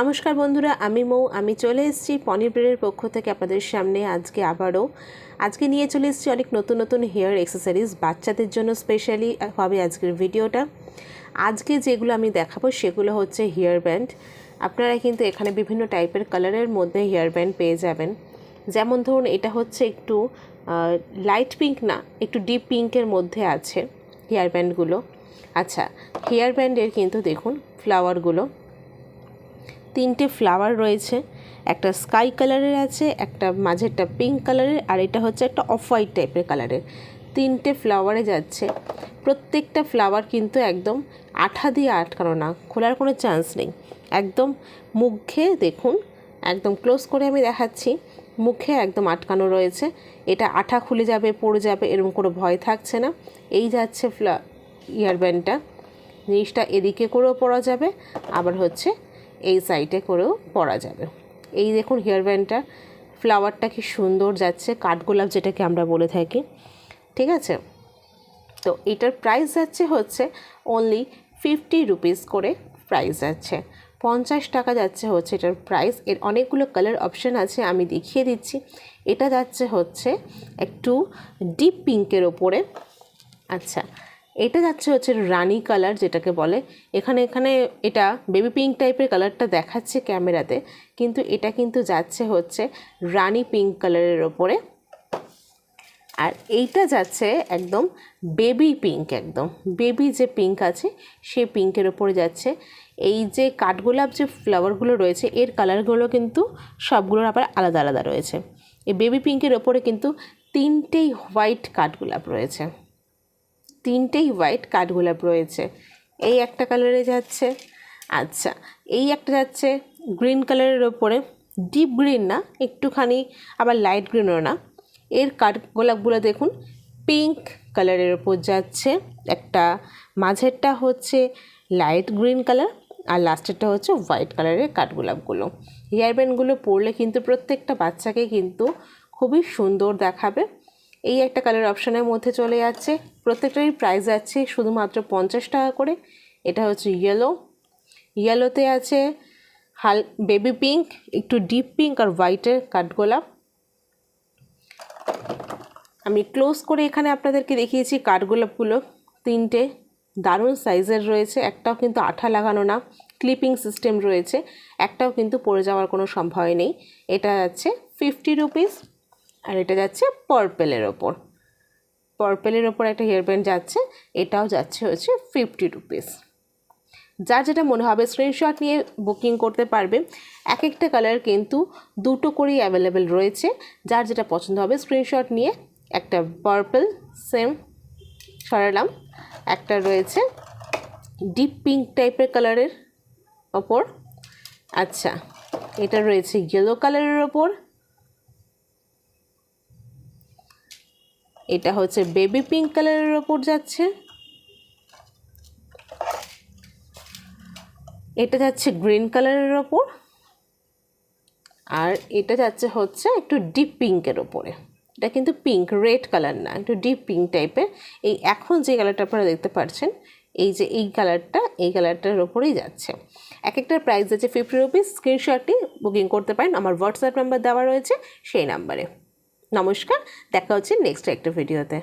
নমস্কার বন্ধুরা, আমি মৌ। আমি চলে এসেছি পনির ব্রেডের পক্ষ থেকে আপনাদের সামনে আজকে নিয়ে চলে এসেছি অনেক নতুন নতুন হেয়ার অ্যাক্সেসরিজ বাচ্চাদের জন্য স্পেশালি হবে আজকের ভিডিওটা। আজকে যেগুলো আমি দেখাবো সেগুলো হচ্ছে হেয়ার ব্যান্ড। আপনারা কিন্তু এখানে বিভিন্ন টাইপের কালারের মধ্যে হেয়ার ব্যান্ড পেয়ে যাবেন। যেমন ধরুন, এটা হচ্ছে একটু লাইট পিঙ্ক না, একটু ডিপ পিঙ্কের মধ্যে আছে হেয়ার ব্যান্ডগুলো। আচ্ছা, হেয়ার ব্যান্ডের কিন্তু দেখুন ফ্লাওয়ারগুলো, তিনটে ফ্লাওয়ার রয়েছে। একটা স্কাই কালারের আছে, একটা মাঝেরটা পিঙ্ক কালারের, আর এটা হচ্ছে একটা অফ হোয়াইট টাইপের কালারের। তিনটে ফ্লাওয়ারে যাচ্ছে। প্রত্যেকটা ফ্লাওয়ার কিন্তু একদম আঠা দিয়ে আটকানো না, খোলার কোনো চান্স নেই। একদম মুখে দেখুন, একদম ক্লোজ করে আমি দেখাচ্ছি, মুখে একদম আটকানো রয়েছে। এটা আঠা খুলে যাবে, পড়ে যাবে, এরকম কোনো ভয় থাকছে না। এই যাচ্ছে ইয়ারব্যান্ডটা। জিনিসটা এদিকে করেও পরা যাবে, আবার হচ্ছে এই সাইডে করেও পরা যাবে। এই দেখুন হেয়ার ব্যান্ডটা, ফ্লাওয়ারটা কি সুন্দর যাচ্ছে, কাঠগোলাপ যেটাকে আমরা বলে থাকি, ঠিক আছে। তো এটার প্রাইস যাচ্ছে হচ্ছে অনলি 50 রুপিস করে প্রাইস যাচ্ছে, 50 টাকা যাচ্ছে হচ্ছে এটার প্রাইস। এর অনেকগুলো কালার অপশান আছে, আমি দেখিয়ে দিচ্ছি। এটা যাচ্ছে হচ্ছে একটু ডিপ পিঙ্কের ওপরে। আচ্ছা, এটা যাচ্ছে হচ্ছে রানি কালার যেটাকে বলে। এখানে এটা বেবি পিঙ্ক টাইপের কালারটা দেখাচ্ছে ক্যামেরাতে, কিন্তু এটা কিন্তু যাচ্ছে হচ্ছে রানি পিঙ্ক কালারের ওপরে। আর এইটা যাচ্ছে একদম বেবি পিঙ্ক, একদম বেবি যে পিঙ্ক আছে সেই পিঙ্কের ওপরে যাচ্ছে। এই যে কাঠগোলাপ যে ফ্লাওয়ারগুলো রয়েছে, এর কালারগুলো কিন্তু সবগুলোর আবার আলাদা আলাদা রয়েছে। এই বেবি পিঙ্কের ওপরে কিন্তু তিনটেই হোয়াইট কাঠগোলাপ রয়েছে, তিনটেই হোয়াইট কাঠগোলাপ রয়েছে। এই একটা কালারে যাচ্ছে। আচ্ছা, এই একটা যাচ্ছে গ্রিন কালারের ওপরে, ডিপ গ্রিন না, একটুখানি আবার লাইট গ্রিনও না। এর কাঠগোলাপগুলো দেখুন পিঙ্ক কালারের ওপর যাচ্ছে। একটা মাঝেরটা হচ্ছে লাইট গ্রিন কালার, আর লাস্টেরটা হচ্ছে হোয়াইট কালারের কাঠগোলাপগুলো। হেয়ার ব্যান্ডগুলো পরলে কিন্তু প্রত্যেকটা বাচ্চাকে কিন্তু খুবই সুন্দর দেখাবে। এই একটা কালার অপশানের মধ্যে চলে যাচ্ছে। প্রত্যেকটারই প্রাইস আছে শুধুমাত্র 50 টাকা করে। এটা হচ্ছে ইয়েলোতে আছে বেবি পিঙ্ক, একটু ডিপ পিঙ্ক আর হোয়াইটের কাঠগোলাপ। আমি ক্লোজ করে এখানে আপনাদেরকে দেখিয়েছি কাঠগোলাপগুলো। তিনটে দারুণ সাইজের রয়েছে, একটাও কিন্তু আঠা লাগানো না, ক্লিপিং সিস্টেম রয়েছে, একটাও কিন্তু পড়ে যাওয়ার কোনো সম্ভাবনা নেই। এটা যাচ্ছে 50 রুপিস। আর এটা যাচ্ছে পার্পেলের ওপর একটা হেয়ার ব্যান্ড যাচ্ছে, এটাও যাচ্ছে হচ্ছে 50 রুপিস। যার যেটা মনে হবে স্ক্রিনশট নিয়ে বুকিং করতে পারবে। এক একটা কালার কিন্তু দুটো করেই অ্যাভেলেবেল রয়েছে। যার যেটা পছন্দ হবে স্ক্রিনশট নিয়ে, একটা পার্পল সেম সরালাম, একটা রয়েছে ডিপ পিঙ্ক টাইপের কালারের ওপর। আচ্ছা, এটা রয়েছে ইয়েলো কালারের ওপর। এটা হচ্ছে বেবি পিঙ্ক কালারের ওপর যাচ্ছে। এটা যাচ্ছে গ্রিন কালারের ওপর। আর এটা যাচ্ছে হচ্ছে একটু ডিপ পিঙ্কের ওপরে। এটা কিন্তু পিঙ্ক, রেড কালার না, একটু ডিপ পিঙ্ক টাইপের। এই এখন যে কালারটা আপনারা দেখতে পাচ্ছেন, এই যে এই কালারটার ওপরেই যাচ্ছে। এক একটার প্রাইস যাচ্ছে 50 রুপিস। স্ক্রিনশটটি বুকিং করতে পারেন, আমার হোয়াটসঅ্যাপ নাম্বার দেওয়া রয়েছে সেই নাম্বারে। নমস্কার, দেখা হচ্ছে নেক্সট একটা ভিডিওতে।